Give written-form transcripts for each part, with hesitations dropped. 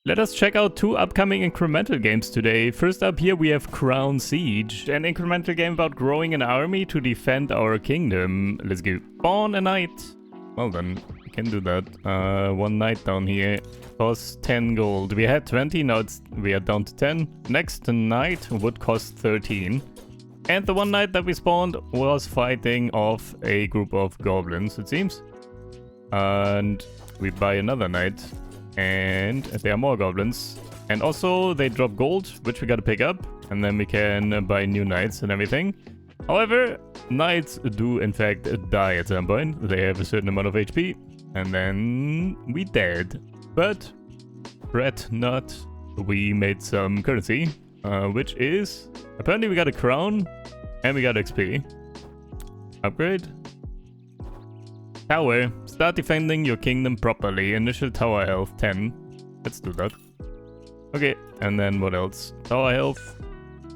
Let us check out 2 upcoming incremental games today. First up here we have Crown Siege, an incremental game about growing an army to defend our kingdom. Let's go. Spawn a knight. Well then, we can do that. 1 knight down here. Costs 10 gold. We had 20, now we are down to 10. Next knight would cost 13. And the 1 knight that we spawned was fighting off a group of goblins, it seems. And we buy another knight. And there are more goblins. And also they drop gold, which we gotta pick up. And then we can buy new knights and everything. However, knights do in fact die at some point. They have a certain amount of HP. And then we dead. But fret not, we made some currency. Which is... apparently we got a crown. And we got XP. Upgrade. Tower. Start defending your kingdom properly. Initial tower health 10. Let's do that. Okay, and then what else? Tower health.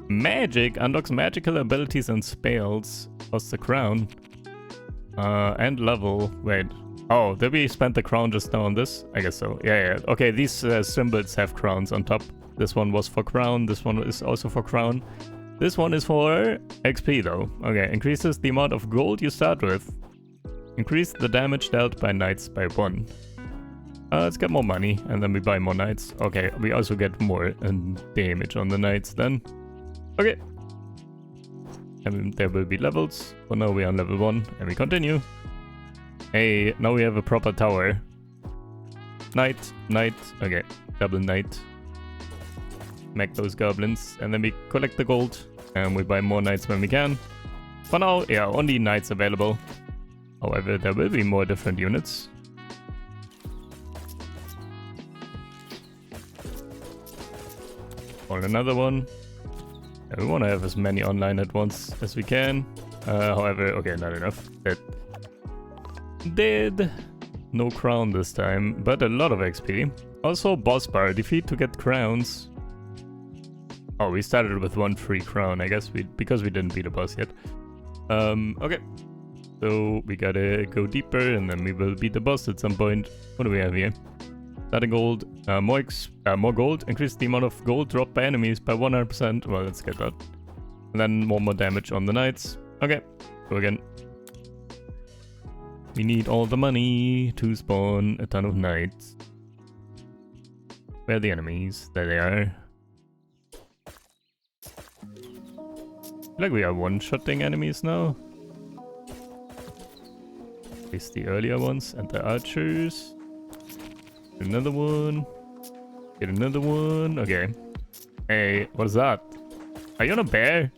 Magic. Unlocks magical abilities and spells. Costs a crown. And level. Wait. Oh, did we spend the crown just now on this? I guess so. Yeah. Okay, these symbols have crowns on top. This one was for crown. This one is also for crown. This one is for XP though. Okay, increases the amount of gold you start with. Increase the damage dealt by knights by 1. Let's get more money, and then we buy more knights. Okay, we also get more damage on the knights then. Okay. And there will be levels. For now we are on level 1, and we continue. Hey, now we have a proper tower. Knight. Okay, double knight. Smack those goblins, and then we collect the gold, and we buy more knights when we can. For now, yeah, only knights available. However, there will be more different units. Or another one. Yeah, we want to have as many online at once as we can. However, okay, not enough. That did. No crown this time, but a lot of XP. Also, boss bar. Defeat to get crowns. Oh, we started with 1 free crown, I guess, because we didn't beat a boss yet. Okay. So we gotta go deeper, and then we will beat the boss at some point. What do we have here? Starting gold, more gold. Increase the amount of gold dropped by enemies by 100%. Well, let's get that. And then more damage on the knights. Okay, go again. We need all the money to spawn a ton of knights. Where are the enemies? There they are. I feel like we are one-shotting enemies now. At least the earlier ones, and the archers. Get another one. Get another one. Okay. Hey, what is that? Are you on a bear?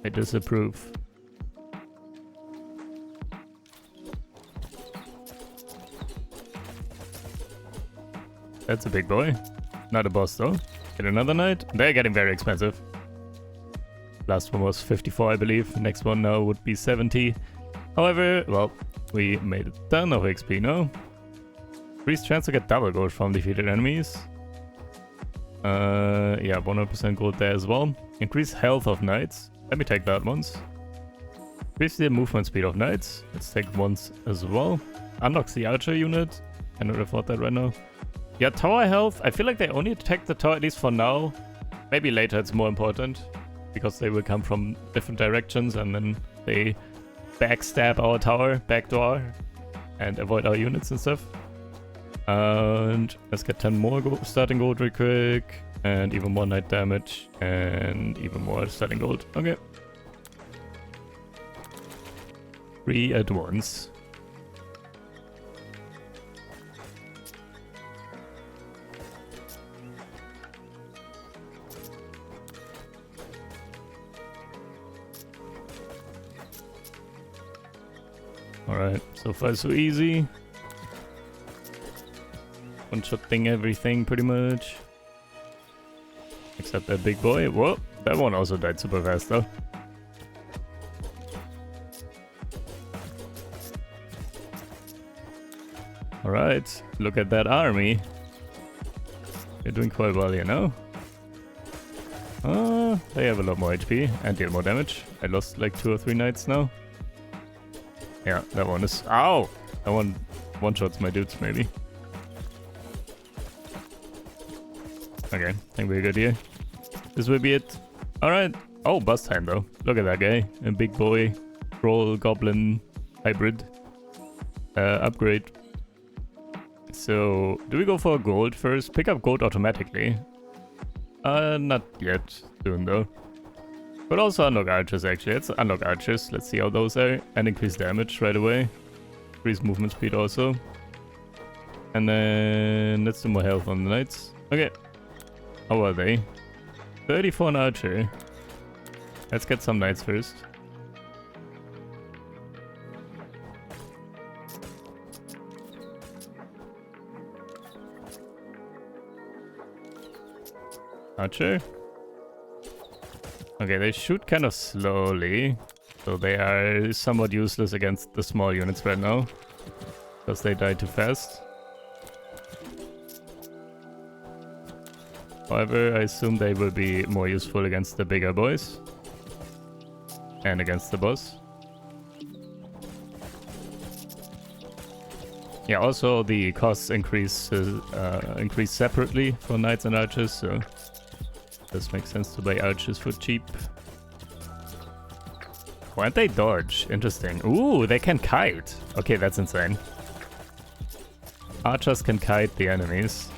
I disapprove. That's a big boy. Not a boss though. Get another knight. They're getting very expensive. Last one was 54, I believe. Next one now would be 70. However, well, we made a ton of XP now. Increased chance to get double gold from defeated enemies. Yeah, 100% gold there as well. Increased health of knights. Let me take that once. Increase the movement speed of knights. Let's take once as well. Unlocks the archer unit. Cannot afford that right now. Yeah, tower health. I feel like they only attack the tower, at least for now. Maybe later it's more important. Because they will come from different directions, and then they backstab our tower, backdoor, and avoid our units and stuff. And let's get 10 more starting gold real quick, and even more knight damage, and even more starting gold. Okay. 3 at once. Alright, so far so easy. One-shotting everything pretty much. Except that big boy. Whoa, that one also died super fast though. Alright, look at that army. They're doing quite well here now. They have a lot more HP and deal more damage. I lost like 2 or 3 knights now. Yeah, that one is... Ow! That one one-shots my dudes, maybe. Okay, I think we're good here. This will be it. Alright. Oh, boss time though. Look at that guy. A big boy. Troll, goblin, hybrid. Upgrade. So, do we go for gold first? Pick up gold automatically. Not yet. Soon though. But also unlock archers actually. Let's unlock archers. Let's see how those are. And increase damage right away. Increase movement speed also. And then let's do more health on the knights. Okay. How are they? 34 on archer. Let's get some knights first. Archer. Okay, they shoot kind of slowly. So they are somewhat useless against the small units right now. Because they die too fast. However, I assume they will be more useful against the bigger boys. And against the boss. Yeah, also the costs increase separately for knights and archers, so this makes sense to buy archers for cheap. Why don't they dodge? Interesting. Ooh, they can kite. Okay, that's insane. Archers can kite the enemies.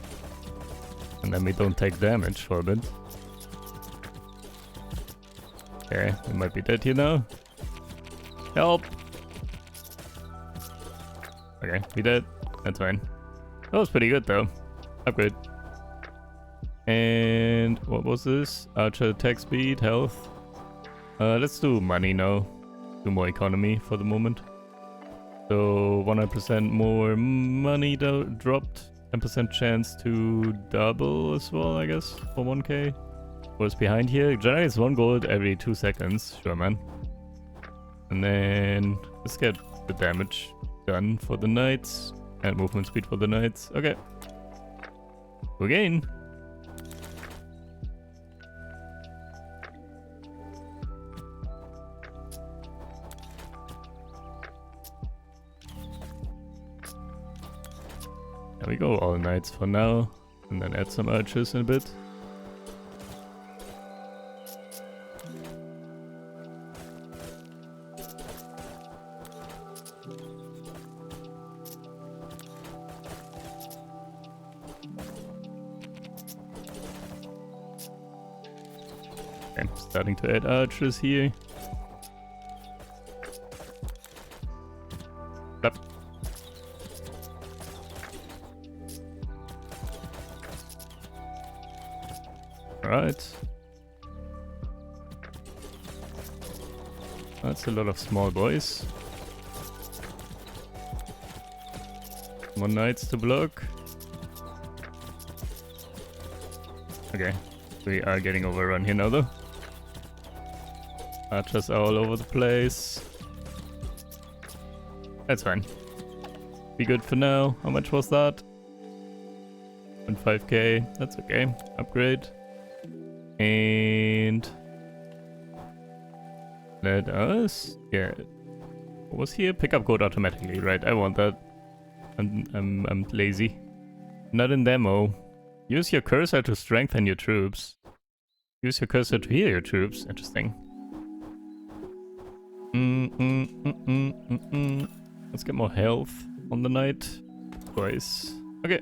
And then we don't take damage for a bit. Okay, we might be dead here now. Help! Okay, we dead. That's fine. That was pretty good though. Upgrade. And what was this? Archer attack speed, health. Let's do money now. Do more economy for the moment. So 100% more money dropped. 10% chance to double as well, I guess, for 1k. What's behind here? Generates 1 gold every 2 seconds. Sure, man. And then let's get the damage done for the knights. And movement speed for the knights. Okay. Again. There we go, all knights for now. And then add some archers in a bit. Okay, starting to add archers here. Yep. Alright. That's a lot of small boys. More knights to block. Okay, we are getting overrun here now though. Archers are all over the place. That's fine. Be good for now. How much was that? 5k. That's okay. Upgrade. And let us get what was here? Pick up code automatically, right? I want that. I'm lazy. Not in demo. Use your cursor to strengthen your troops. Use your cursor to heal your troops. Interesting. Let's get more health on the knight. Twice. Okay.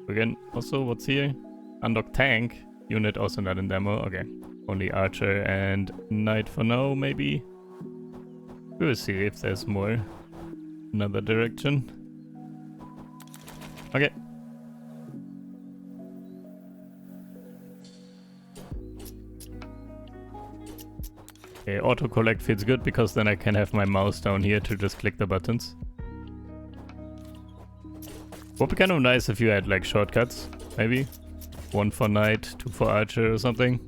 Again, also, what's here? Unlock tank. Unit also not in demo. Okay. Only archer and knight for now, maybe. We will see if there's more. Another direction. Okay. Okay, auto-collect feels good because then I can have my mouse down here to just click the buttons. Would be kind of nice if you had like shortcuts, maybe. 1 for knight, 2 for archer or something.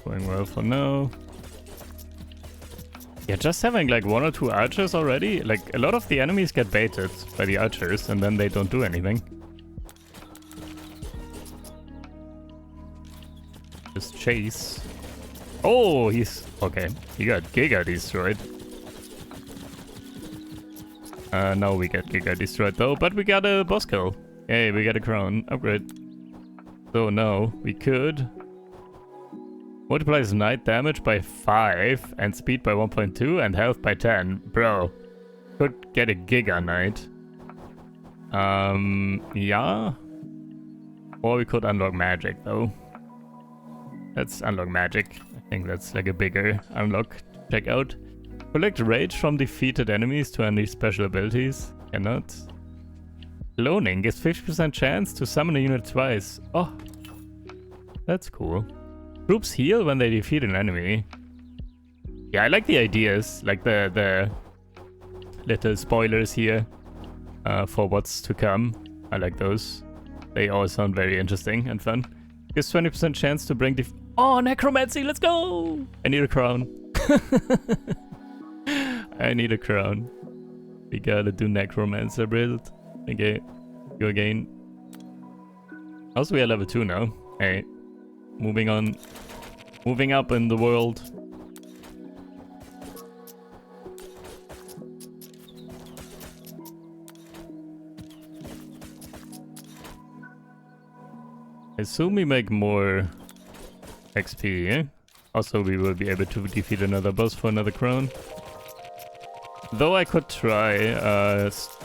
Going well for now. Yeah, just having like 1 or 2 archers already, like a lot of the enemies get baited by the archers and then they don't do anything. Just chase. Oh, he's... okay, he got Giga destroyed. Now we get Giga destroyed though, but we got a boss kill. Yay, we got a crown. Upgrade. So now we could... multiplies knight damage by 5 and speed by 1.2 and health by 10. Bro, could get a Giga Knight. Yeah. Or we could unlock magic though. Let's unlock magic. I think that's like a bigger unlock. Check out. Collect rage from defeated enemies to unleash special abilities. Cannot. Cloning gives 50% chance to summon a unit twice. Oh, that's cool. Troops heal when they defeat an enemy. Yeah, I like the ideas, like the little spoilers here for what's to come. I like those. They all sound very interesting and fun. Gives 20% chance to bring oh, necromancy, let's go! I need a crown. I need a crown. We gotta do necromancer build. Okay, go again. Also, we are level 2 now. Hey. Moving on. Moving up in the world. I assume we make more XP, yeah? Also, we will be able to defeat another boss for another crown. Though I could try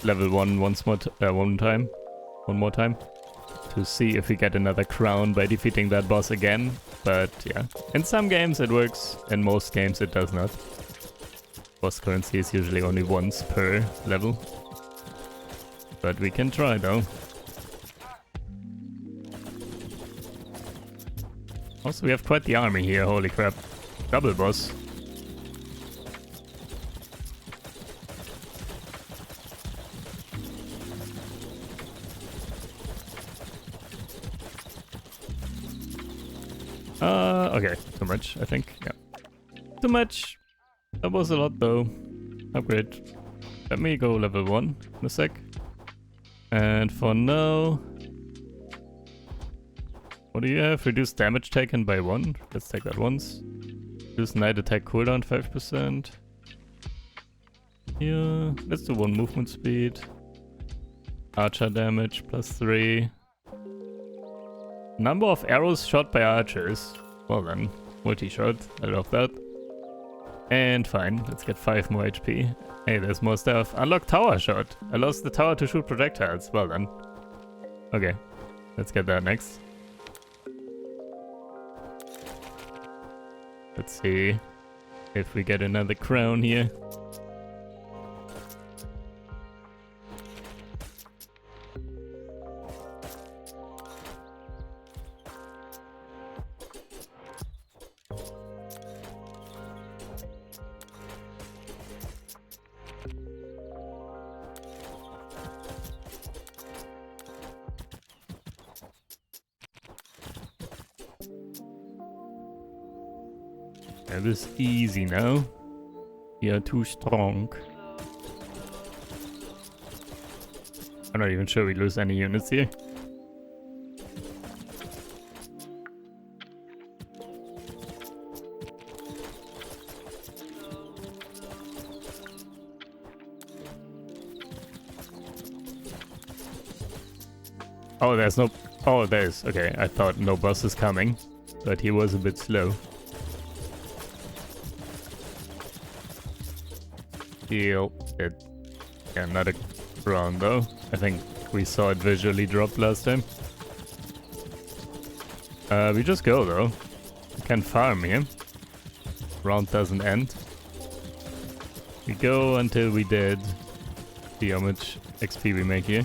level 1 one more time. To see if we get another crown by defeating that boss again. But yeah, in some games it works, in most games it does not. Boss currency is usually only once per level. But we can try though. Also, we have quite the army here, holy crap. Double boss. Okay, too much, I think. Yeah. Too much. That was a lot though. Upgrade. Let me go level 1 in a sec. And for now... what do you have? Reduce damage taken by 1. Let's take that once. Reduce knight attack cooldown 5%. Yeah, let's do 1 movement speed. Archer damage plus 3. Number of arrows shot by archers. Well then, multi-shot, I love that. And fine, let's get 5 more HP. Hey, there's more stuff. Unlock tower shot. Allows the tower to shoot projectiles. Well then. Okay, let's get that next. Let's see if we get another crown here. That is easy now. We are too strong. I'm not even sure we lose any units here. Oh, there's no... oh, there's... okay, I thought no boss is coming, but he was a bit slow. Heal it. Yeah, not a crown though. I think we saw it visually drop last time. We just go though. We can farm here. Round doesn't end. We go until we dead. See how much XP we make here.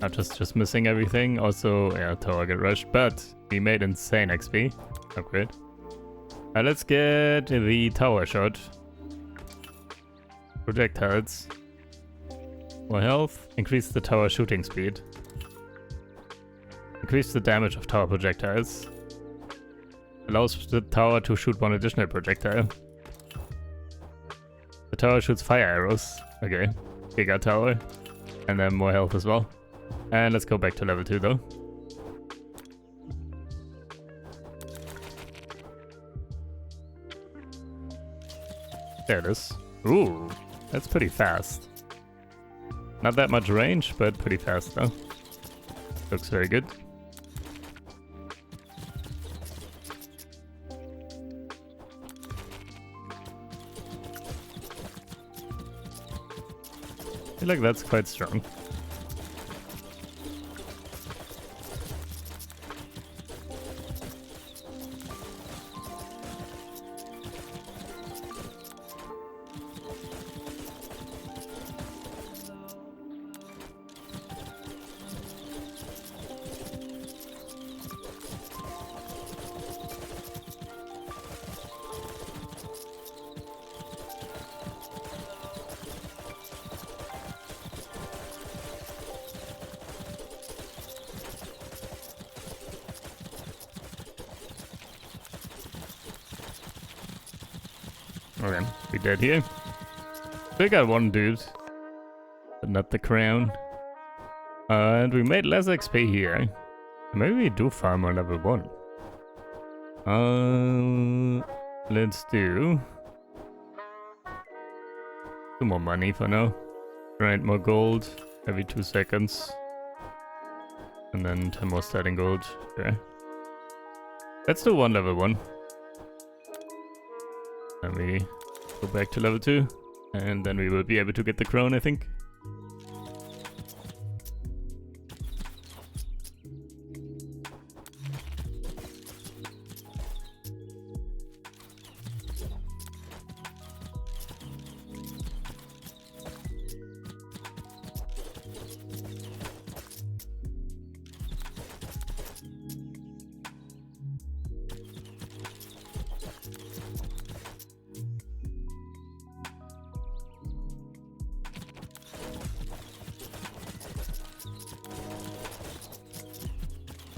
Not just missing everything. Also, yeah, tower get rushed, but we made insane XP. Upgrade. Let's get the tower shot. Projectiles. More health. Increase the tower shooting speed. Increase the damage of tower projectiles. Allows the tower to shoot one additional projectile. The tower shoots fire arrows. Okay. Bigger tower. And then more health as well. And let's go back to level 2 though. There it is. Ooh, that's pretty fast. Not that much range, but pretty fast though. Looks very good. I feel like that's quite strong. Okay, we dead here. We got one dude, but not the crown. And we made less XP here. Maybe we do farm on level 1. Let's do 2 more money for now. Grind more gold every 2 seconds. And then 10 more starting gold. Okay. Let's do 1 level 1. And we go back to level 2. And then we will be able to get the crown, I think.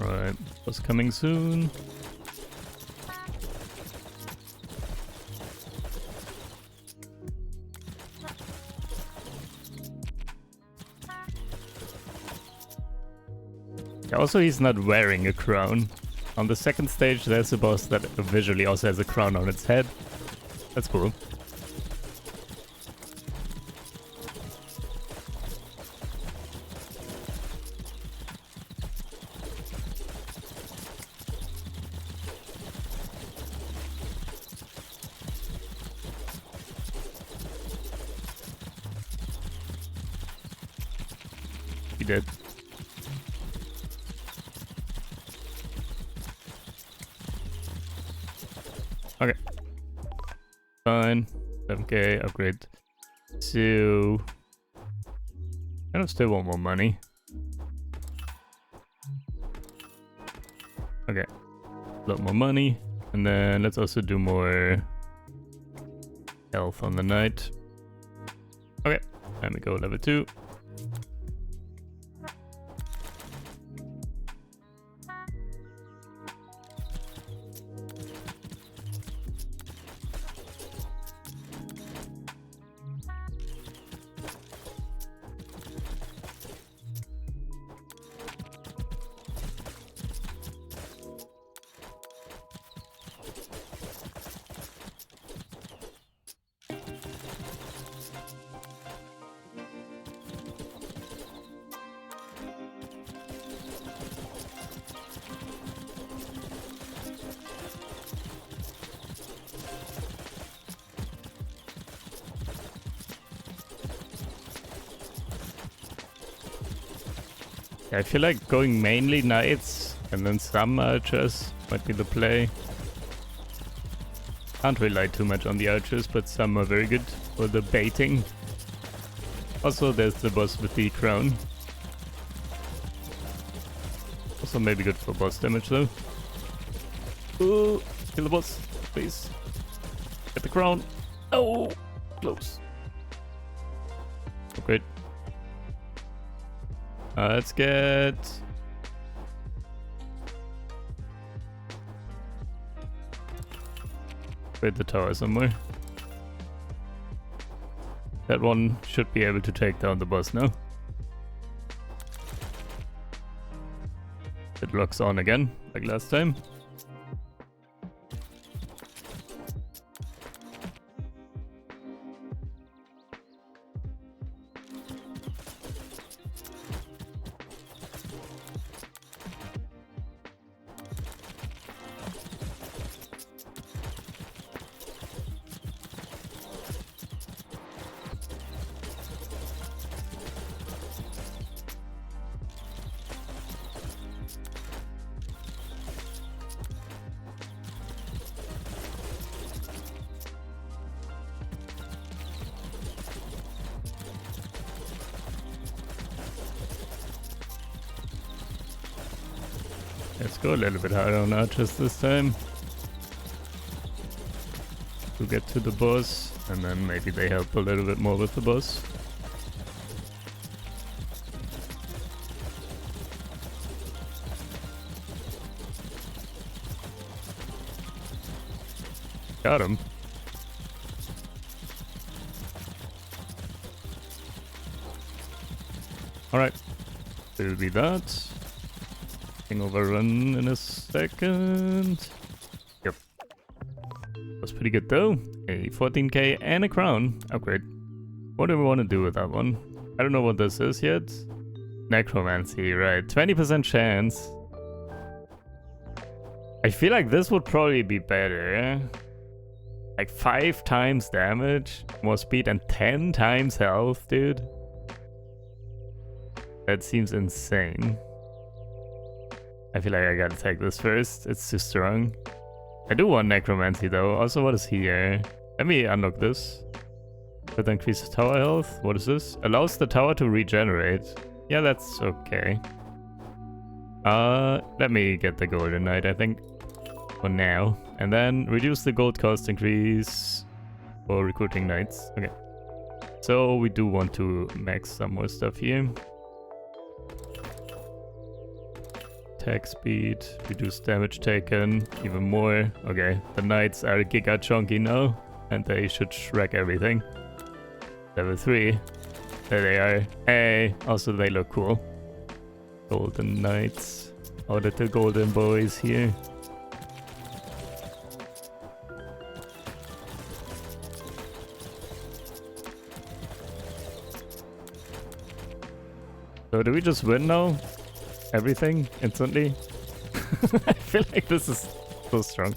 Right, boss coming soon. Yeah, also he's not wearing a crown. On the second stage there's a boss that visually also has a crown on its head. That's cool. He did. Okay. Fine. 7k, upgrade. So... kind of still want more money. Okay. A lot more money. And then let's also do more health on the night. Okay. Let me go level 2. Yeah, I feel like going mainly knights and then some archers might be the play. Can't rely too much on the archers, but some are very good for the baiting. Also, there's the boss with the crown. Also maybe good for boss damage though. Ooh, kill the boss, please. Get the crown. Oh, close. Oh, great. Let's get Wait, the tower somewhere. That one should be able to take down the boss now. It locks on again, like last time. Let's go a little bit harder on archers this time. To get to the boss, and then maybe they help a little bit more with the boss. Got him. Alright, will be that. Overrun in a second. Yep. Was pretty good though. A 14k and a crown upgrade. What do we want to do with that one? I don't know what this is yet. Necromancy, right. 20% chance. I feel like this would probably be better. Like 5 times damage, more speed, and 10 times health, dude. That seems insane. I feel like I gotta take this first. It's too strong. I do want Necromancy though. Also, what is here? Let me unlock this. That increases tower health. What is this? Allows the tower to regenerate. Yeah, that's okay. Let me get the Golden Knight, I think. For now. And then reduce the gold cost increase for recruiting knights. Okay. So we do want to max some more stuff here. Attack speed, reduce damage taken, even more. Okay, the knights are giga chunky now, and they should wreck everything. Level 3. There they are. Hey, also they look cool. Golden knights. Our little golden boys here. So do we just win now? Everything instantly? I feel like this is so strong.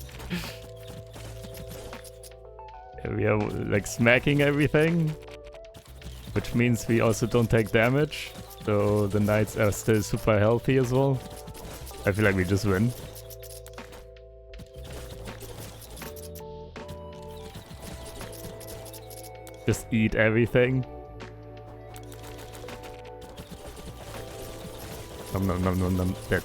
Yeah, we are like smacking everything, which means we also don't take damage, so the knights are still super healthy as well. I feel like we just win. Just eat everything. Nom. Dead.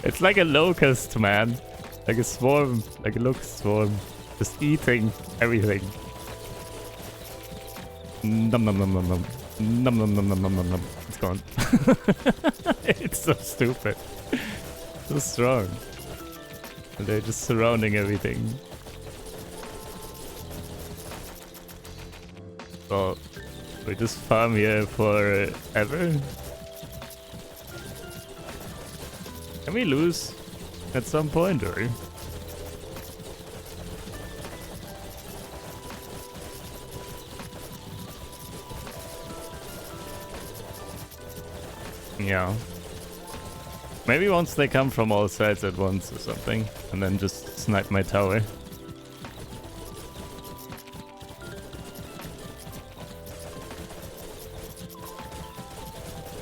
It's like a locust, man. Like a swarm. Like a locust swarm. Just eating everything. Nom. It's gone. It's so stupid. So strong. And they're just surrounding everything. Well, we just farm here forever. Can we lose at some point, or? Yeah. Maybe once they come from all sides at once or something, and then just snipe my tower.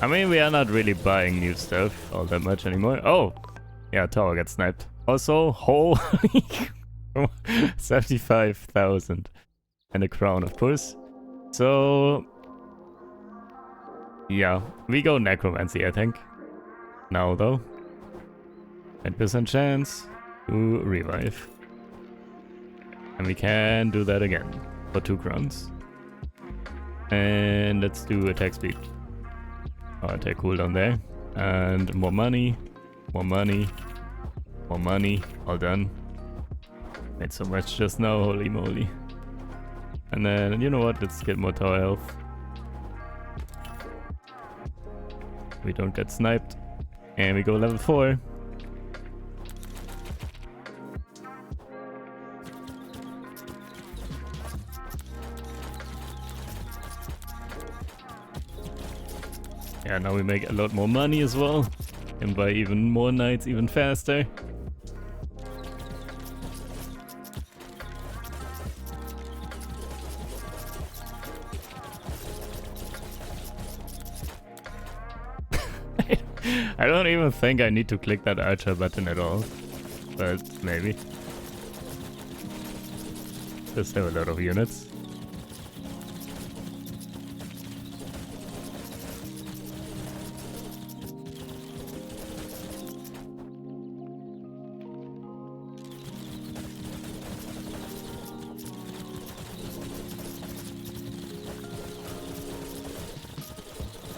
I mean, we are not really buying new stuff all that much anymore. Oh! Yeah, tower gets sniped. Also, holy 75,000. And a crown, of course. So... yeah, we go Necromancy, I think. Now, though. 10% chance to revive. And we can do that again. For 2 crowns. And let's do attack speed. Oh, attack cooldown there. And more money. More money. More money, all done. Made so much just now, holy moly. And then, you know what, let's get more tower health. We don't get sniped. And we go level 4. Yeah, now we make a lot more money as well. And buy even more knights even faster. I don't even think I need to click that archer button at all. But maybe. Just have a lot of units.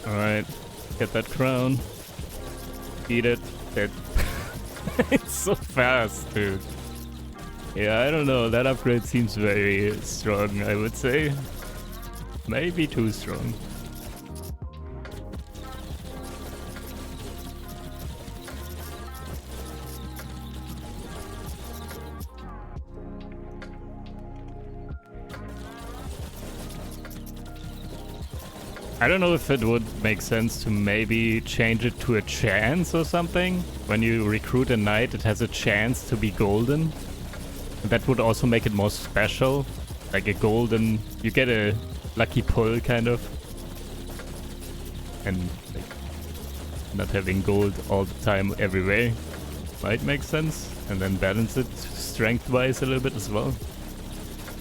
Alright, get that crown. Eat it. It's so fast, dude. Yeah, I don't know. That upgrade seems very strong, I would say. Maybe too strong. I don't know if it would make sense to maybe change it to a chance or something. When you recruit a knight, it has a chance to be golden. That would also make it more special. Like a golden... You get a lucky pull, kind of. And like, not having gold all the time everywhere might make sense. And then balance it strength-wise a little bit as well.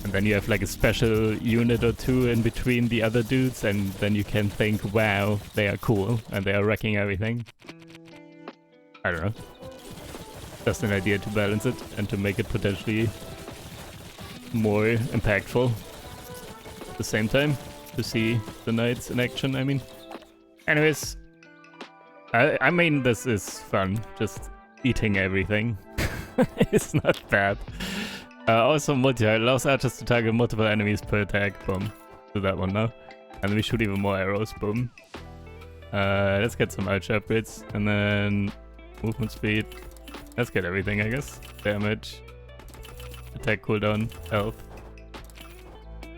And then you have like a special unit or two in between the other dudes, and then you can think, wow, they are cool, and they are wrecking everything. I don't know. Just an idea to balance it, and to make it potentially more impactful. At the same time, to see the knights in action, I mean. Anyways. I mean, this is fun. Just eating everything. It's not bad. Also, multi allows archers to target multiple enemies per attack. Boom. Do that one now. And we shoot even more arrows. Boom. Let's get some archer upgrades. And then movement speed. Let's get everything, I guess. Damage. Attack cooldown. Health.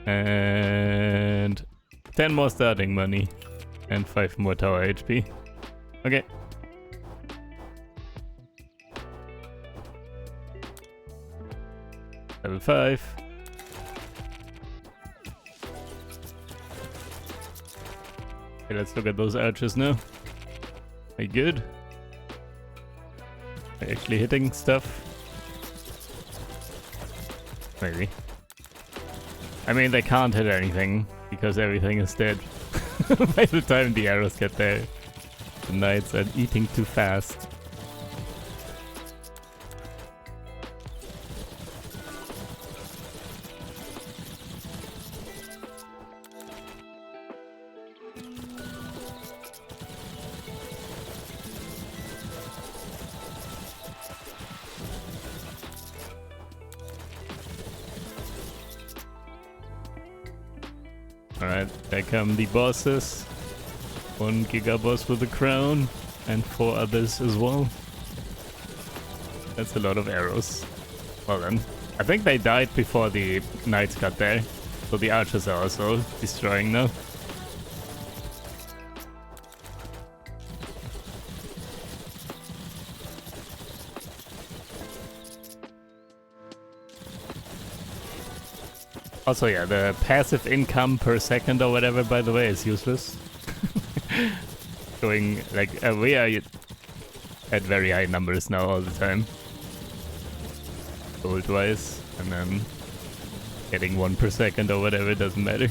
And 10 more starting money. And 5 more tower HP. Okay. Level 5. Okay, let's look at those archers now. Are you good? Are you actually hitting stuff? Maybe. I mean, they can't hit anything, because everything is dead. By the time the arrows get there. The knights are eating too fast. Alright, there come the bosses. 1 Giga boss with a crown, and 4 others as well. That's a lot of arrows. Well then. I think they died before the knights got there, so the archers are also destroying now. Also, yeah, the passive income per second or whatever, by the way, is useless. Going, like, we are at very high numbers now all the time. Gold-wise, and then getting 1 per second or whatever, doesn't matter.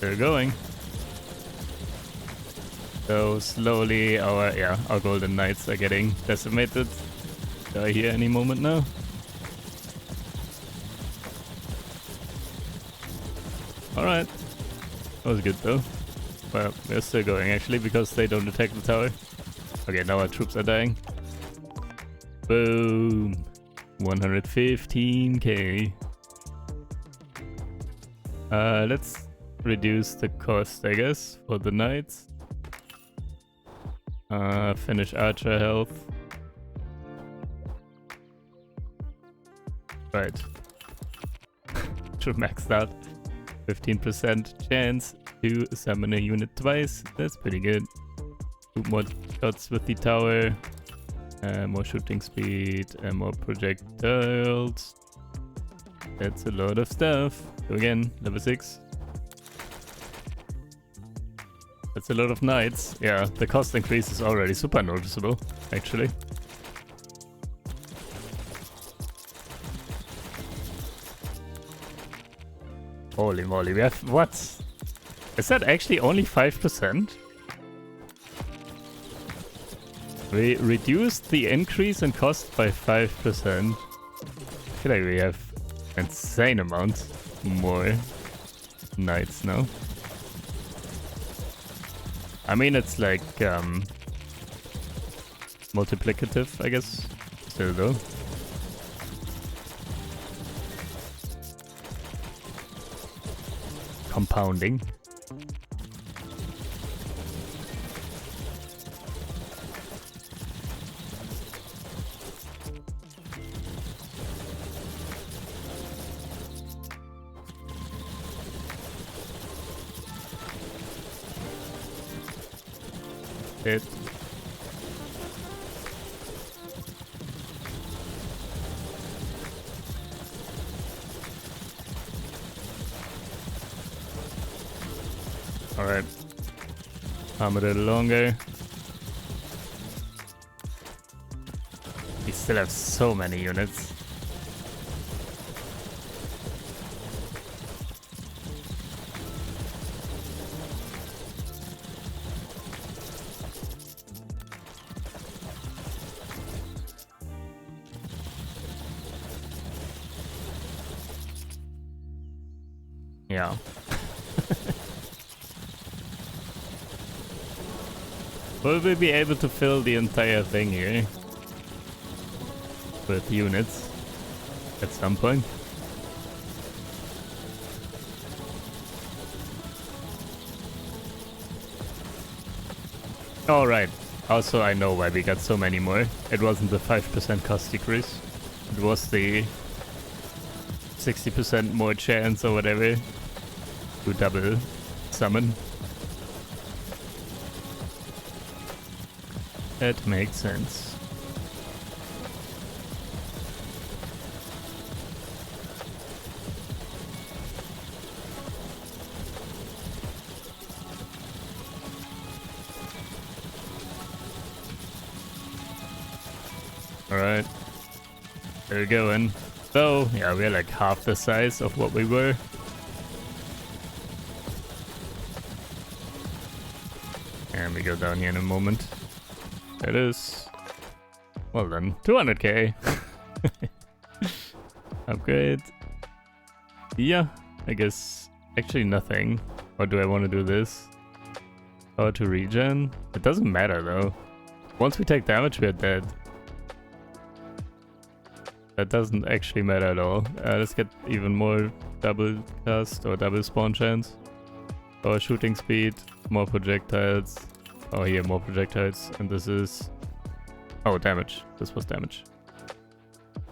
They're going. So slowly our golden knights are getting decimated. die here any moment now. Alright. That was good though. Well, we're still going actually because they don't attack the tower. Okay, now our troops are dying. Boom. 115k. Let's reduce the cost, I guess, for the knights. Finish archer health. Right. Should max that. 15% chance to summon a unit twice. That's pretty good. 2 more shots with the tower. More shooting speed and more projectiles. That's a lot of stuff. So again, level 6. That's a lot of knights. Yeah, the cost increase is already super noticeable, actually. Holy moly, we have... what? Is that actually only 5%? We reduced the increase in cost by 5%. I feel like we have insane amounts more knights now. I mean, it's like multiplicative, I guess. Still though. Compounding. It. Alright. I'm a little longer. We still have so many units. Yeah. Will we be able to fill the entire thing here with units at some point? Oh right, also I know why we got so many more. It wasn't the 5% cost decrease, it was the 60% more chance or whatever to double summon. That makes sense. Alright. We're going. So, yeah, we're like half the size of what we were. And we go down here in a moment. There it is. Well done. 200k. Upgrade. Yeah, I guess actually nothing. Or do I want to do this? Power to regen? It doesn't matter though. Once we take damage, we're dead. That doesn't actually matter at all. Let's get even more double cast or double spawn chance. Or shooting speed, more projectiles. Oh, here, more projectiles. And this is... oh, damage. This was damage.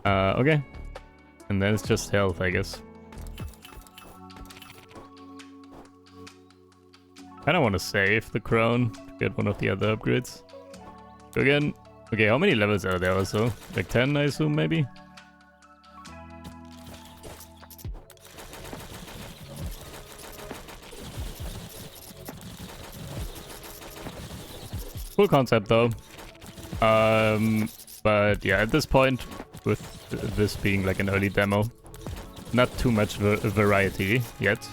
Okay. And then it's just health, I guess. Kinda wanna save the crown to get one of the other upgrades. So again... okay, how many levels are there also? Like 10, I assume, maybe? Cool concept though. But yeah, at this point, with this being like an early demo, not too much variety yet.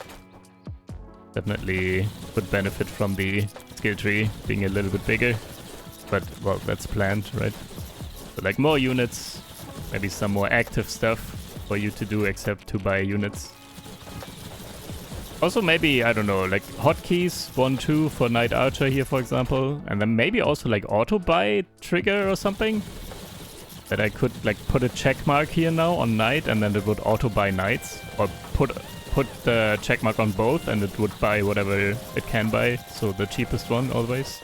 Definitely would benefit from the skill tree being a little bit bigger. But, well, that's planned, right? So like more units, maybe some more active stuff for you to do except to buy units. Also maybe, I don't know, like hotkeys 1, 2 for Knight Archer here, for example. And then maybe also like auto buy trigger or something. That I could like put a check mark here now on Knight and then it would auto buy Knights. Or put the check mark on both and it would buy whatever it can buy. So the cheapest one always.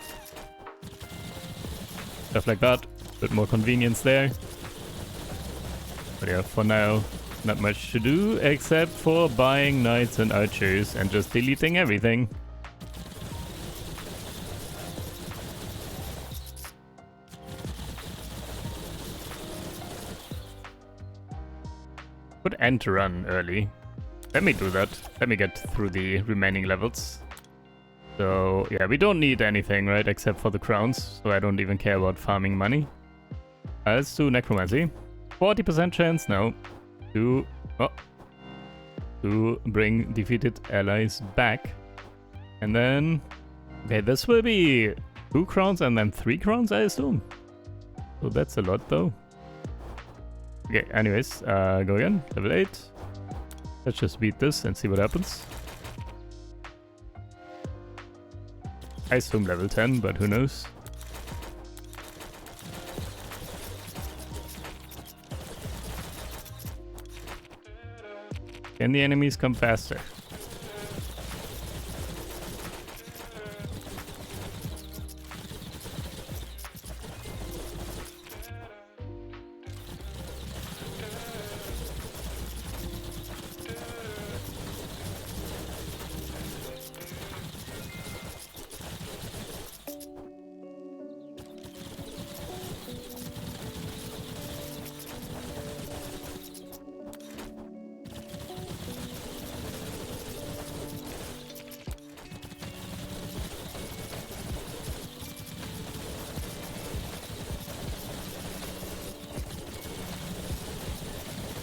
Stuff like that. Bit more convenience there. But yeah, for now, not much to do except for buying Knights and Archers and just deleting everything. Could end run early. Let me do that. Let me get through the remaining levels. So yeah, we don't need anything, right, except for the crowns. So I don't even care about farming money. Let's do Necromancy. 40% chance now to bring defeated allies back. And then, okay, this will be 2 crowns and then 3 crowns, I assume. So that's a lot though. Okay, anyways, go again, level 8. Let's just beat this and see what happens. I assume level 10, but who knows. Can the enemies come faster?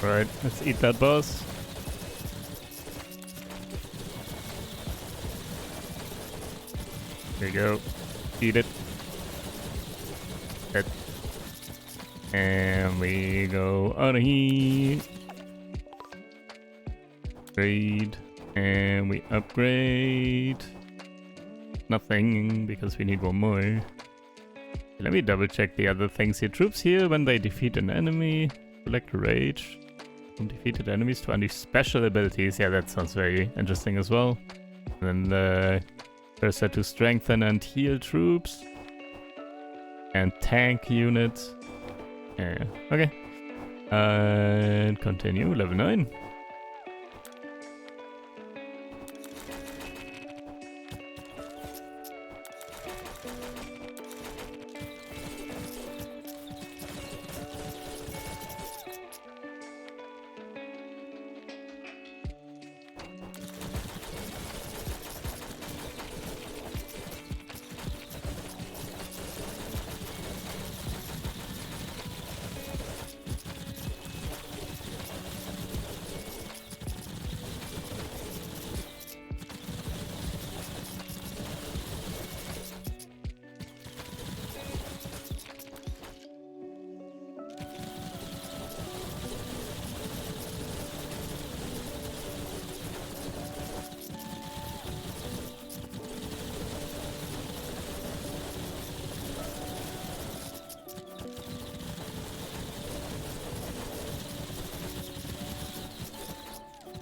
Alright, let's eat that boss. There you go. Eat it. Hit. And we go out of here. Upgrade. And we upgrade. Nothing, because we need one more. Let me double check the other things here. Troops here when they defeat an enemy. Select rage. From defeated enemies to unleash special abilities. Yeah, that sounds very interesting as well. And then the cursor to strengthen and heal troops. And tank units. Yeah, okay. And continue, level 9.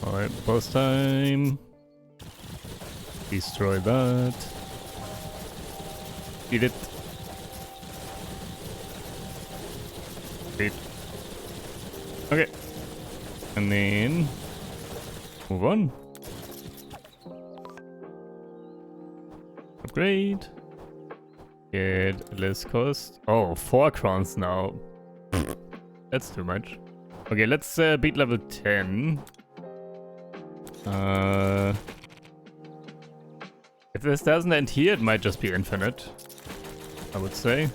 Alright, boss time. Destroy that. Eat it. Great. Okay. And then move on. Upgrade. Get less cost. Oh, 4 crowns now. That's too much. Okay, let's beat level 10. If this doesn't end here, it might just be infinite, I would say.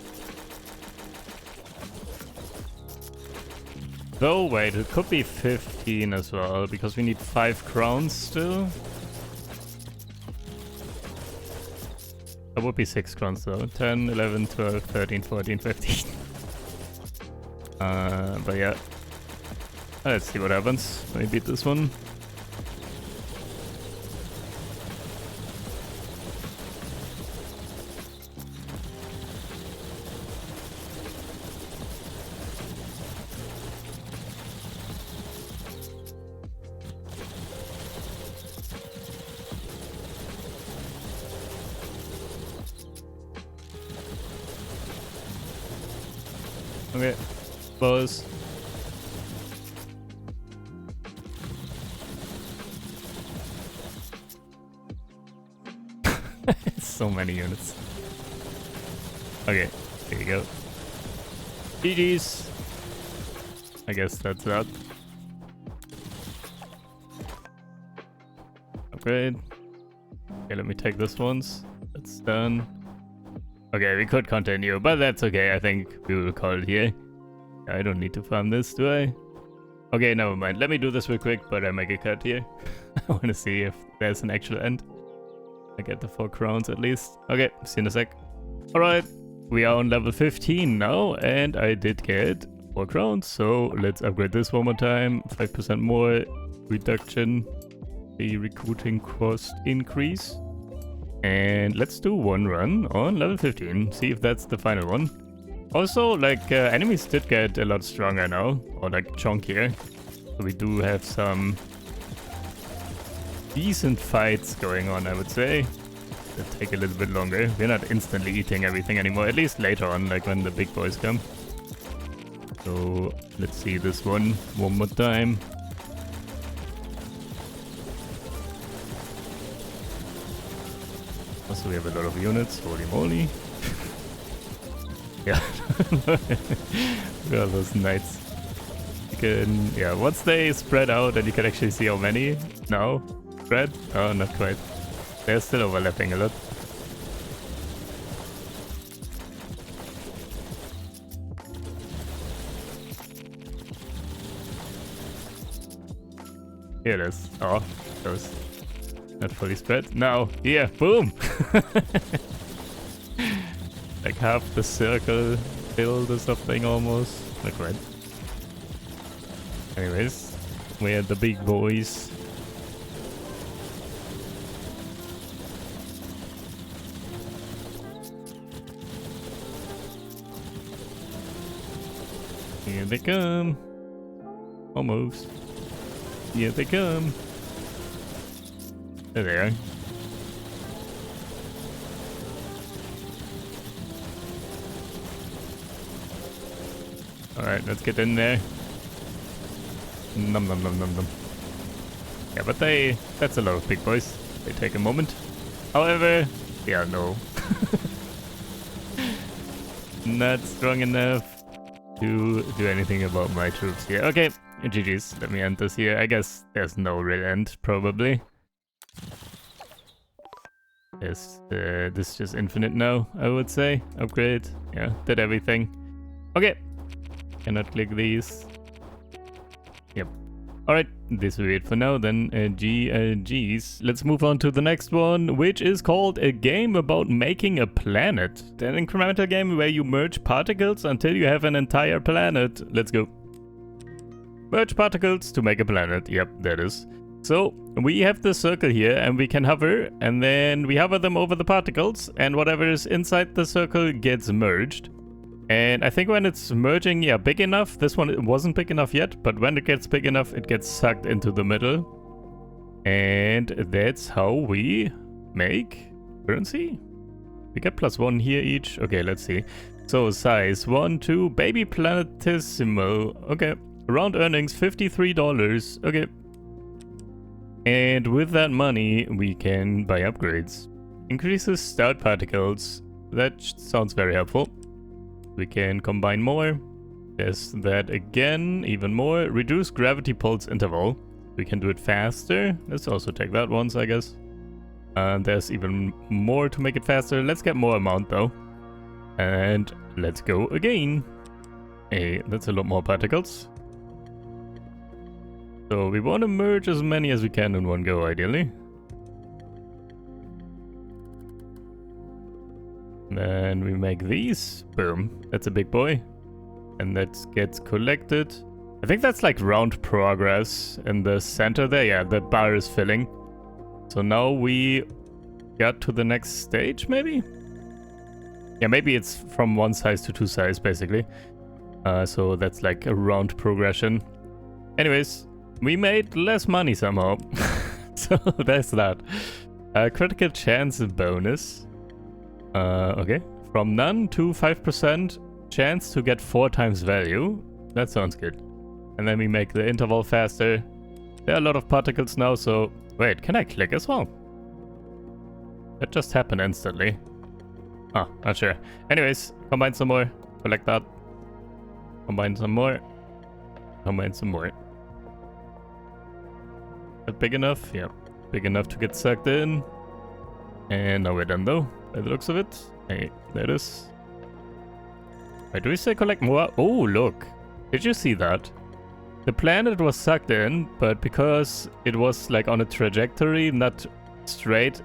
Though, wait, it could be 15 as well, because we need 5 crowns still. That would be 6 crowns though. 10, 11, 12, 13, 14, 15. But yeah. Let's see what happens. Let me beat this one. Okay, close. So many units. Okay, here you go. GG's. I guess that's that. Upgrade. Okay, let me take this once. That's done. Okay, we could continue, but that's okay. I think we will call it here. I don't need to farm this, do I? Okay, never mind. Let me do this real quick, but I make a cut here. I want to see if there's an actual end. I get the 4 crowns at least. Okay, see you in a sec. Alright, we are on level 15 now, and I did get 4 crowns. So let's upgrade this one more time. 5% more reduction. The recruiting cost increase. And let's do one run on level 15. See if that's the final one. Also, like, enemies did get a lot stronger now. Or like chunkier. So we do have some decent fights going on, I would say. That take a little bit longer. We're not instantly eating everything anymore. At least later on, like when the big boys come. So let's see this one more time. Also, we have a lot of units. Holy moly. Yeah. Look at those knights. You can, yeah, once they spread out and you can actually see how many now spread. Oh, not quite. They're still overlapping a lot. Here it is. Oh, those. Not fully spread. Now, here, boom! Like half the circle filled or something almost. Not quite. Anyways, we had the big boys. Here they come. Almost. Here they come. There they are. Alright, let's get in there. Nom nom nom nom nom. Yeah, but that's a lot of big boys. They take a moment. However, yeah, no. Not strong enough to do anything about my troops here. Okay, GG's. Let me end this here. I guess there's no real end, probably. Yes, this is just infinite now, I would say. Upgrade. Yeah, did everything. Okay. Cannot click these. Yep. Alright, this will be it for now then. GG's. Let's move on to the next one, which is called A Game About Making a Planet. An incremental game where you merge particles until you have an entire planet. Let's go. Merge particles to make a planet. Yep, that is. So, we have the circle here, and we can hover, and then we hover them over the particles, and whatever is inside the circle gets merged. And I think when it's merging, yeah, big enough, this one wasn't big enough yet, but when it gets big enough, it gets sucked into the middle. And that's how we make currency. We get +1 here each. Okay, let's see. So, size 1, 2, baby planetesimal. Okay, round earnings $53. Okay. And with that money, we can buy upgrades. Increases start particles. That sounds very helpful. We can combine more. There's that again, even more. Reduce gravity pulse interval. We can do it faster. Let's also take that once, I guess. And there's even more to make it faster. Let's get more amount though. And let's go again. Hey, that's a lot more particles. So we want to merge as many as we can in one go, ideally. Then we make these. Boom. That's a big boy. And that gets collected. I think that's like round progress in the center there. Yeah, the bar is filling. So now we got to the next stage, maybe? Yeah, maybe it's from one size to two size, basically. So that's like a round progression. Anyways, we made less money somehow. So that's that. Critical chance bonus. Okay. From none to 5% chance to get 4 times value. That sounds good. And then we make the interval faster. There are a lot of particles now, so... Wait, can I click as well? That just happened instantly. Ah, not sure. Anyways, combine some more. Collect that. Combine some more. Combine some more. That big enough? Yeah. Big enough to get sucked in. And now we're done though, by the looks of it. Hey, there it is. Wait, do we say collect more? Oh, look. Did you see that? The planet was sucked in, but because it was like on a trajectory, not straight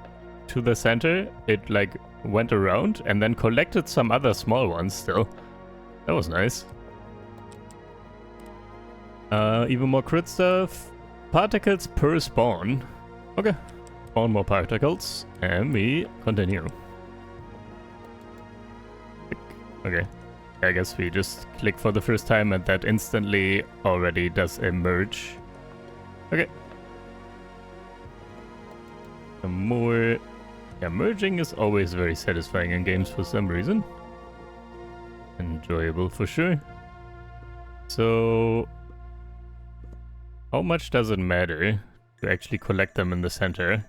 to the center, it like went around and then collected some other small ones still. That was nice. Even more crit stuff. Particles per spawn. Okay. Spawn more particles. And we continue. Okay. I guess we just click for the first time and that instantly already does a merge. Okay. Some more. Yeah, merging is always very satisfying in games for some reason. Enjoyable for sure. So, how much does it matter to actually collect them in the center?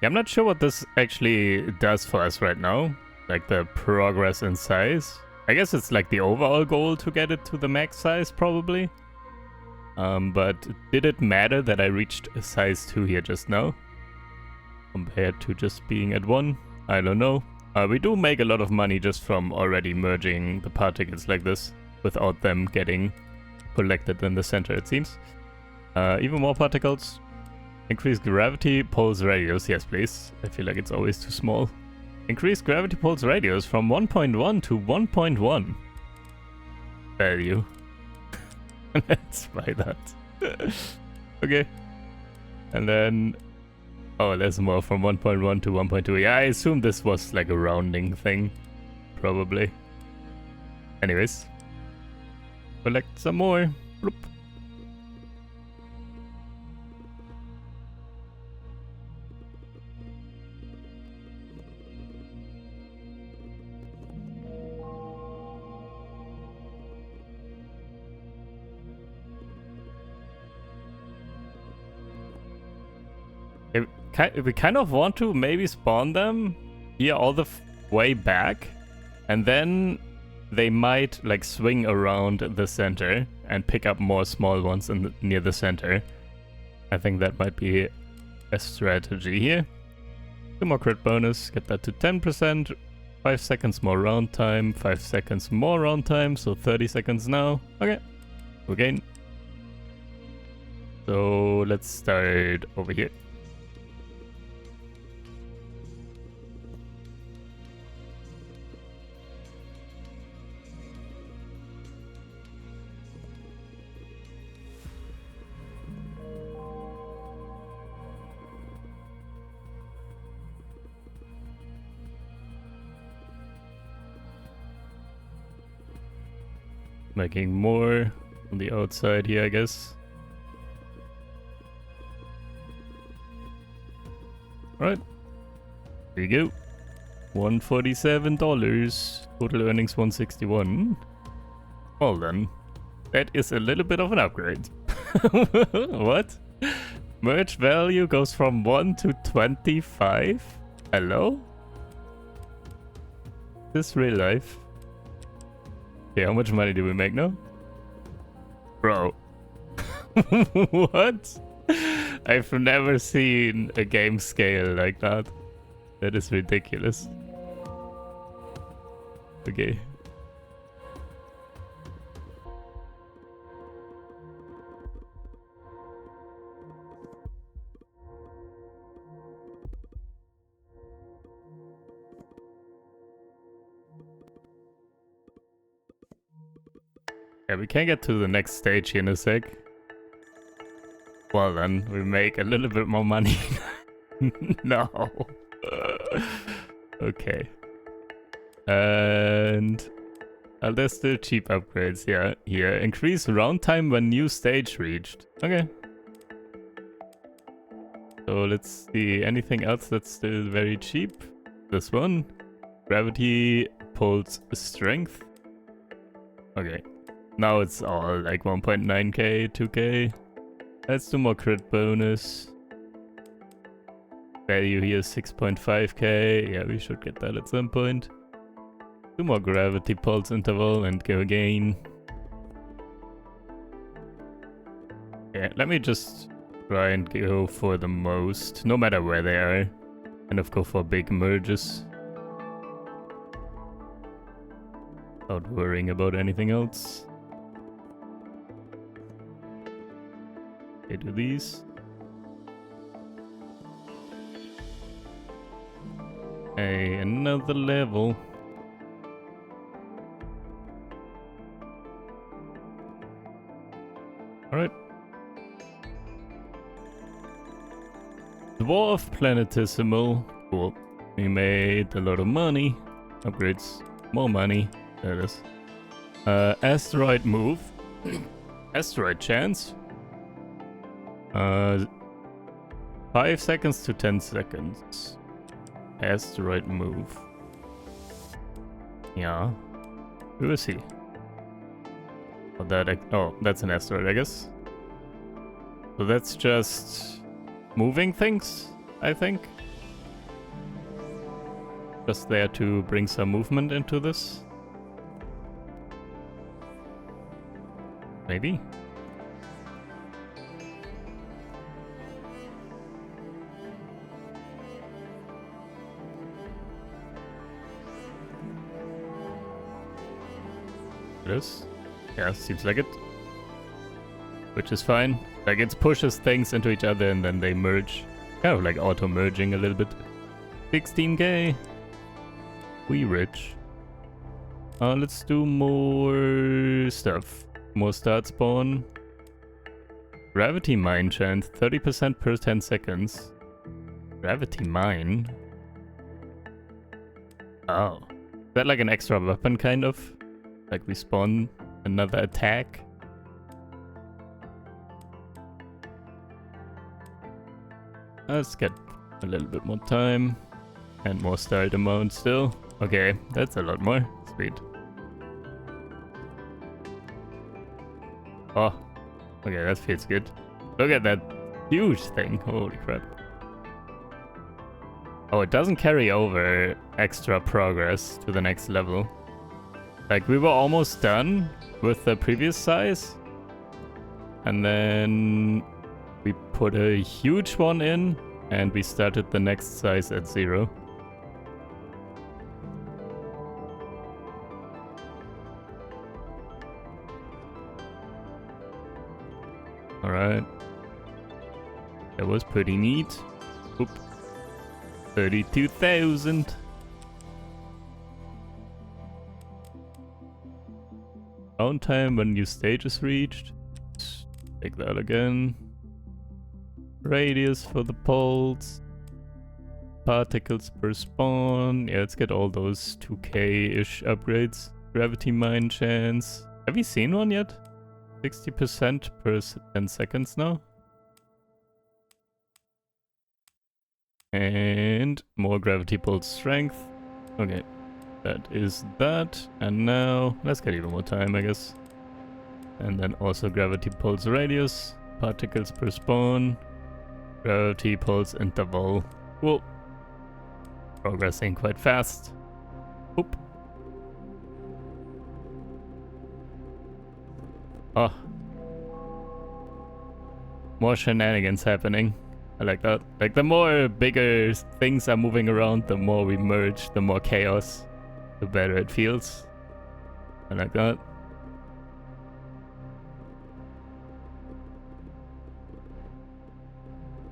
Yeah, I'm not sure what this actually does for us right now. Like the progress in size. I guess it's like the overall goal to get it to the max size, probably. But did it matter that I reached a size 2 here just now? Compared to just being at 1? I don't know. We do make a lot of money just from already merging the particles like this, without them getting collected in the center, it seems. Even more particles. Increase gravity pulse radius, yes please. I feel like it's always too small. Increase gravity pulse radius from 1.1 to 1.1. Value. Let's buy that. Okay. And then... Oh, there's more from 1.1 to 1.2. Yeah, I assume this was like a rounding thing. Probably. Anyways. Collect some more. Bloop. We kind of want to maybe spawn them here all the way back, and then they might like swing around the center and pick up more small ones near the center. I think that might be a strategy here. 2 more crit bonus, get that to 10%, 5 seconds more round time, 5 seconds more round time, so 30 seconds now. Okay, again. So let's start over here. Making more on the outside here, I guess. Alright. Here you go. $147. Total earnings 161. Well then. That is a little bit of an upgrade. What? Merge value goes from 1 to 25? Hello? Is this real life? Okay, how much money do we make now? Bro. What? I've never seen a game scale like that. That is ridiculous. Okay. Yeah, we can get to the next stage in a sec. Well then, we make a little bit more money. No. Okay. And there's still cheap upgrades. Yeah, here. Increase round time when new stage reached. Okay. So let's see. Anything else that's still very cheap? This one. Gravity pulse strength. Okay. Now it's all like 1.9k, 2k. Let's do more crit bonus. Value here 6.5k. Yeah, we should get that at some point. Do more gravity pulse interval and go again. Yeah, let me just try and go for the most, no matter where they are. Kind of go for big merges. Without worrying about anything else. Okay, do these. Hey, another level. Alright. Dwarf Planetesimal. Cool. We made a lot of money. Upgrades. More money. There it is. Asteroid move. Asteroid chance. 5 seconds to 10 seconds. Asteroid move. Yeah. Who is he? Oh, that's an asteroid, I guess. So that's just moving things, I think. Just there to bring some movement into this. Maybe. It is. Yeah, seems like it. Which is fine. Like, it pushes things into each other and then they merge. Kind of like auto-merging a little bit. 16k. We rich. Let's do more stuff. More start spawn. Gravity mine chance. 30% per 10 seconds. Gravity mine? Oh. Is that like an extra weapon, kind of? Like we spawn another attack? Let's get a little bit more time. And more start amount still. Okay, that's a lot more. Sweet. Oh, okay, that feels good. Look at that huge thing. Holy crap. Oh, it doesn't carry over extra progress to the next level. Like, we were almost done with the previous size. And then we put a huge one in. And we started the next size at 0. Alright. That was pretty neat. Oop. 32,000. Downtime when new stage is reached. Let's take that again. Radius for the pulse. Particles per spawn. Yeah, let's get all those 2k-ish upgrades. Gravity mine chance. Have we seen one yet? 60% per 10 seconds now. And more gravity pulse strength. Okay, that is that. And now, let's get even more time, I guess. And then also gravity pulse radius. Particles per spawn. Gravity pulse interval. Cool. Progressing quite fast. Oop. Oh. More shenanigans happening. I like that. Like, the more bigger things are moving around, the more we merge, the more chaos, the better it feels. I like that.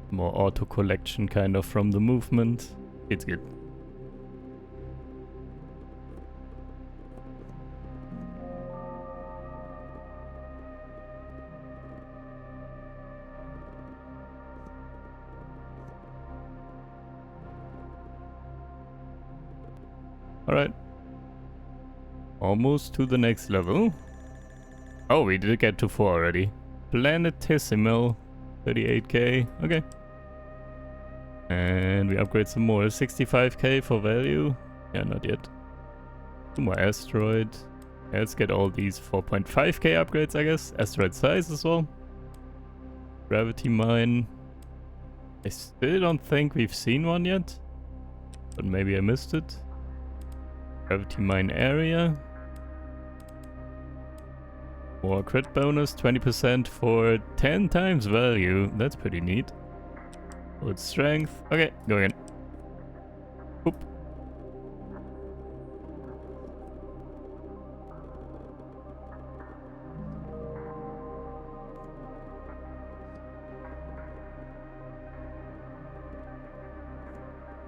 More auto collection kind of from the movement. It's good. Alright. Almost to the next level. Oh, we did get to 4 already. Planetesimal. 38k. Okay. And we upgrade some more. 65k for value. Yeah, not yet. 2 more asteroid. Yeah, let's get all these 4.5k upgrades, I guess. Asteroid size as well. Gravity mine. I still don't think we've seen one yet. But maybe I missed it. Gravity mine area. More crit bonus, 20% for 10 times value. That's pretty neat. Good strength. Okay, go in. Oop.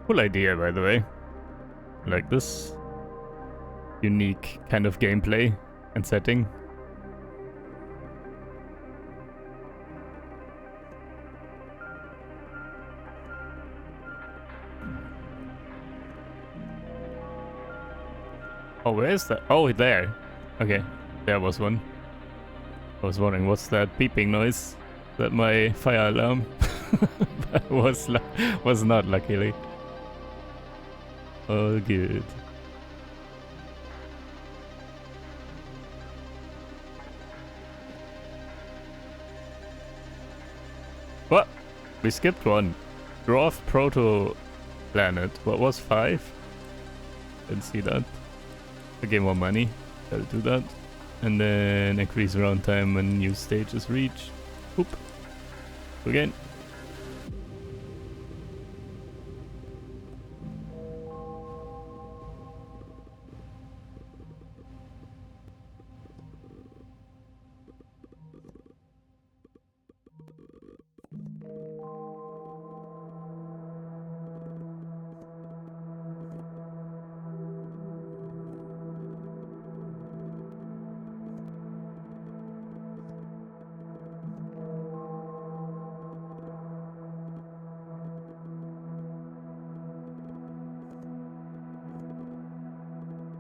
Cool idea, by the way. I like this unique kind of gameplay and setting. Oh, where is that? Oh, there. Okay, there was one. I was wondering, what's that beeping noise? Is that my fire alarm? That was not, luckily. All good. What? We skipped one. Dwarf proto planet. What was 5? Didn't see that. Okay, more money. Gotta do that. And then increase round time when new stage is reached. Oop. Again.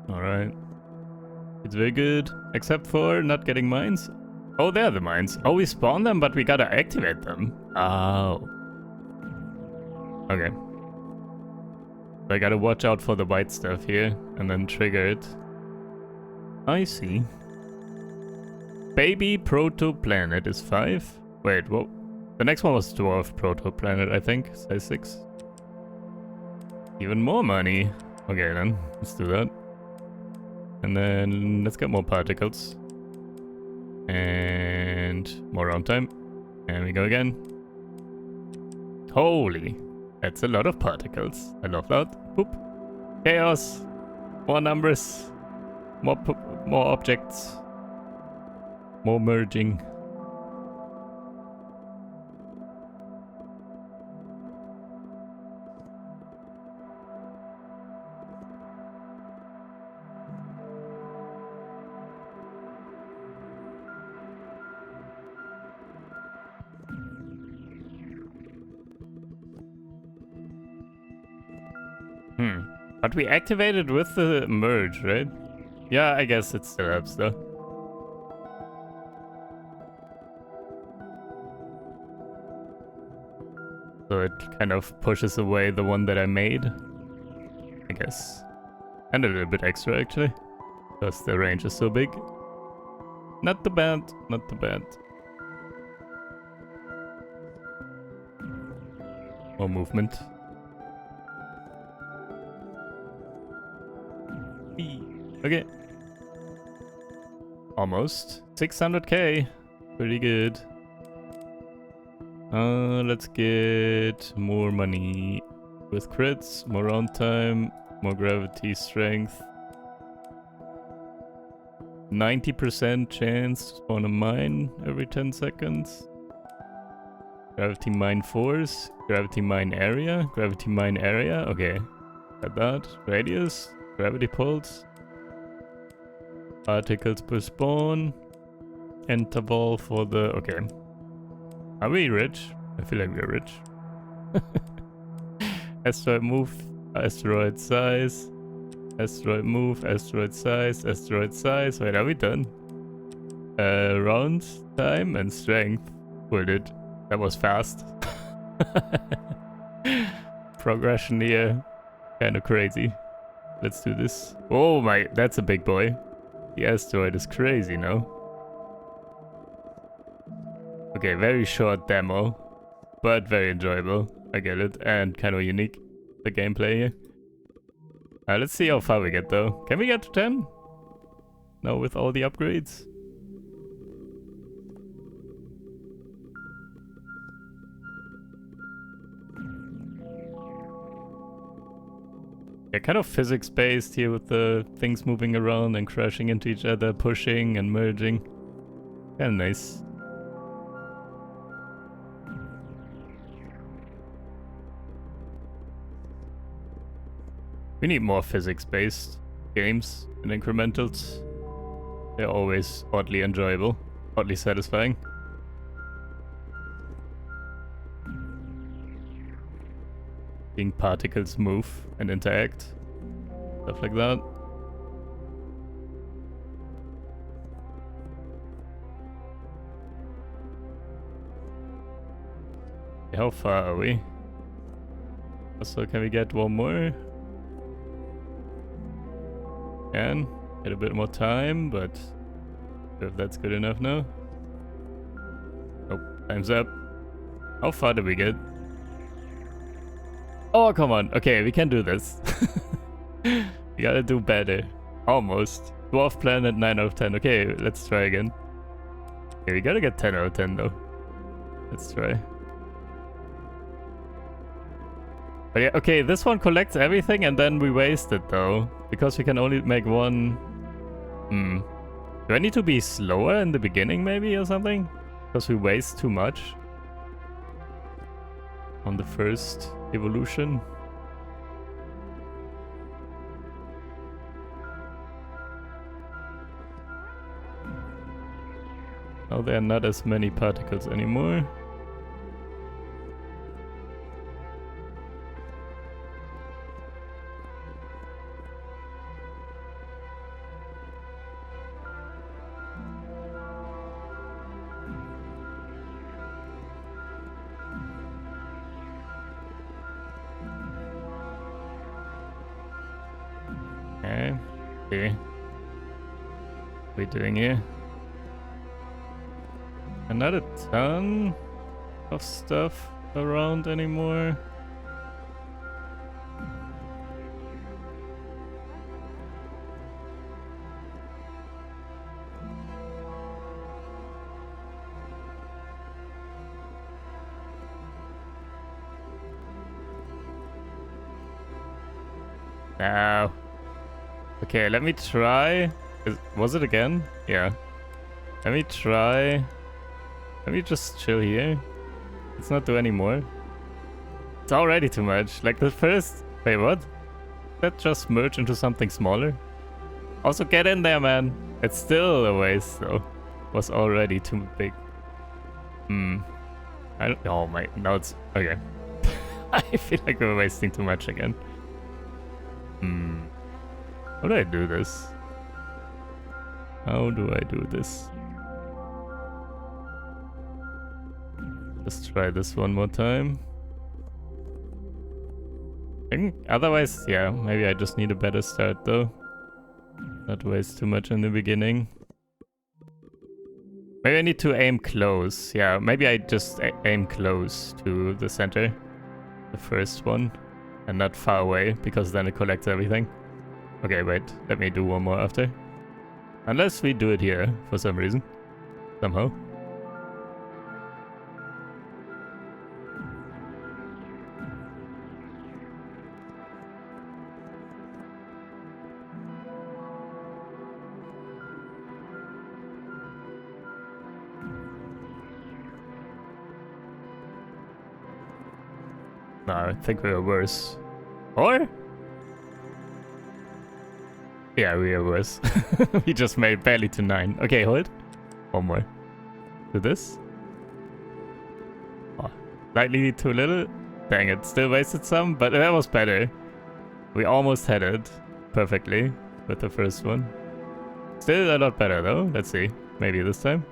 Alright. It's very good, except for not getting mines. Oh, they're the mines. Oh, we spawn them, but we gotta activate them. Oh. Okay. I gotta watch out for the white stuff here, and then trigger it. I see. Baby proto-planet is 5. Wait, what? The next one was dwarf proto-planet, I think. Size 6. Even more money. Okay then, let's do that. And then let's get more particles. And more round time. And we go again. Holy, that's a lot of particles. I love that. Boop. Chaos. More numbers. More objects. More merging. But we activated with the merge, right? Yeah, I guess it still helps though. So it kind of pushes away the one that I made, I guess. And a little bit extra actually, because the range is so big. Not too bad, not too bad. More movement. Okay. Almost. 600k. Pretty good. Let's get more money with crits, more round time, more gravity strength. 90% chance to spawn a mine every 10 seconds. Gravity mine force, gravity mine area, okay. Got that. Radius, gravity pulse. Particles per spawn. Interval for the... okay. Are we rich? I feel like we're rich. Asteroid move, asteroid size. Asteroid move, asteroid size, asteroid size. Wait, are we done? Round time and strength. Pulled it. That was fast. Progression here. Kinda crazy. Let's do this. Oh my, that's a big boy. The asteroid is crazy now. Okay, very short demo. But very enjoyable. I get it. And kind of unique. The gameplay here. Let's see how far we get though. Can we get to 10? No, with all the upgrades? Yeah, kind of physics-based here with the things moving around and crashing into each other, pushing and merging. Kinda nice. We need more physics-based games and incrementals. They're always oddly enjoyable, oddly satisfying. Seeing particles move and interact. Stuff like that. How far are we? Also, can we get one more? Can get a bit more time, but if that's good enough now. Oh, time's up. How far did we get? Oh, come on. Okay, we can do this. We gotta do better. Almost. Dwarf planet 9 out of 10. Okay, let's try again. Okay, we gotta get 10 out of 10 though. Let's try. But yeah, okay, this one collects everything and then we waste it though. Because we can only make one... Do I need to be slower in the beginning maybe or something? Because we waste too much. On the first evolution. Now there are not as many particles anymore. Okay. What are we doing here? Not a ton of stuff around anymore. No. Okay, let me try. Was it again? Yeah. Let me try. Let me just chill here. Let's not do any more. It's already too much. Like the first... Wait, what? That just merge into something smaller? Also get in there, man. It's still a waste, though. Was already too big. I don't... Oh my... Now it's... Okay. I feel like we're wasting too much again. How do I do this? How do I do this? Let's try this one more time. Otherwise, yeah, maybe I just need a better start though. Not waste too much in the beginning. Maybe I need to aim close. Yeah, maybe I just aim close to the center. The first one. And not far away, because then it collects everything. Okay, wait. Let me do one more after. Unless we do it here, for some reason. Somehow. No, I think we are worse. Or? Yeah, we are worse. We just made barely to 9. Okay, hold. One more. Do this. Oh, slightly too little. Dang it, still wasted some, but that was better. We almost had it. perfectly with the first one. Still a lot better though. Let's see. Maybe this time.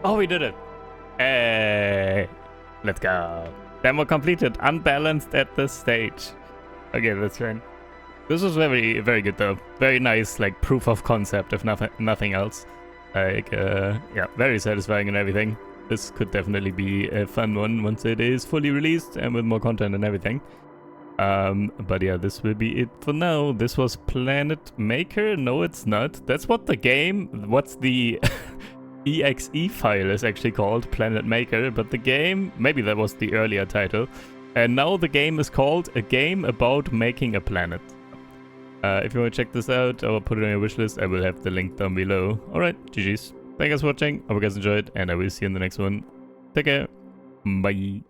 Oh, we did it. Hey, let's go. Demo completed. Unbalanced at this stage. Okay, that's fine. This was very, very good though. Very nice, like proof of concept, if nothing else. Like, yeah, very satisfying and everything. This could definitely be a fun one once it is fully released and with more content and everything. But yeah, this will be it for now. This was Planet Maker. No, it's not. That's what the game. What's the exe file is actually called, Planet Maker, but the game, maybe that was the earlier title, and now the game is called A Game About Making a Planet. If you want to check this out or put it on your wishlist, I will have the link down below. Alright, GG's. Thank you guys for watching, hope you guys enjoyed, and I will see you in the next one. Take care, bye.